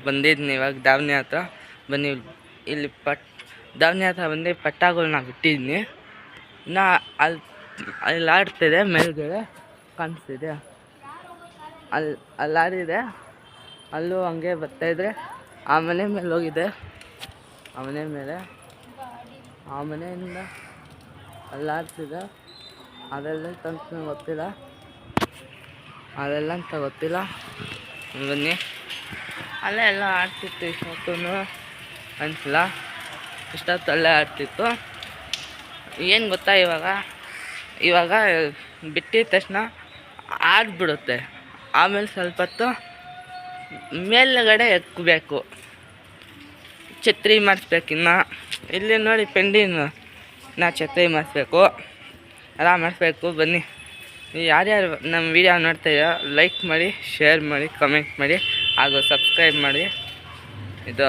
ಬಂದಿದ್ದೀನಿ ಇವಾಗ ದಾವಣಿ ಹತ್ರ. ಬನ್ನಿ ಇಲ್ಲಿ ದಾವಣಿ ಹತ್ರ ಬಂದು ಪಟ್ಟಾಗಳನ್ನ ಬಿಟ್ಟಿದ್ದೀನಿ. ಇನ್ನು ಅಲ್ಲಿ ಆಡ್ತಿದೆ, ಮೇಲ್ಗಡೆ ಕಾಣಿಸ್ತಿದೆ, ಅಲ್ಲಿ ಆಡಿದೆ. ಅಲ್ಲೂ ಹಂಗೆ ಬರ್ತಾಯಿದ್ರೆ ಆ ಮನೆ ಮೇಲೆ ಹೋಗಿದೆ. ಆ ಮನೆ ಮೇಲೆ ಆ ಮನೆಯಿಂದ ಅಲ್ಲಿ ಆಡ್ತಿದೆ. ಅದೆಲ್ಲ ಅಂತ ಗೊತ್ತಿಲ್ಲ, ಅದೆಲ್ಲ ಅಂತ ಗೊತ್ತಿಲ್ಲ. ಬನ್ನಿ, ಅಲ್ಲೇ ಎಲ್ಲ ಆಡ್ತಿತ್ತು. ಇಷ್ಟೊತ್ತೂ ಅನಿಸಿಲ್ಲ, ಇಷ್ಟೊತ್ತು ಅಲ್ಲೇ ಆಡ್ತಿತ್ತು. ಏನು ಗೊತ್ತಾ, ಇವಾಗ ಬಿಟ್ಟಿದ ತಕ್ಷಣ ಆಡ್ಬಿಡುತ್ತೆ. ಆಮೇಲೆ ಸ್ವಲ್ಪ ಹೊತ್ತು ಮೇಲುಗಡೆ ಎಕ್ಕಬೇಕು, ಛತ್ರಿ ಮಾಡಿಸ್ಬೇಕಿನ್ನು. ಇಲ್ಲಿ ನೋಡಿ ಪೆಂಡಿನ ಛತ್ರಿ ಮಾಡಿಸ್ಬೇಕು, ಎಲ್ಲ ಮಾಡಿಸ್ಬೇಕು. ಬನ್ನಿ, ಯಾರ್ಯಾರು ನಮ್ಮ ವಿಡಿಯೋ ನೋಡ್ತಾಯಿದ್ದೀರ ಲೈಕ್ ಮಾಡಿ, ಶೇರ್ ಮಾಡಿ, ಕಮೆಂಟ್ ಮಾಡಿ, ಹಾಗೂ ಸಬ್ಸ್ಕ್ರೈಬ್ ಮಾಡಿ. ಇದು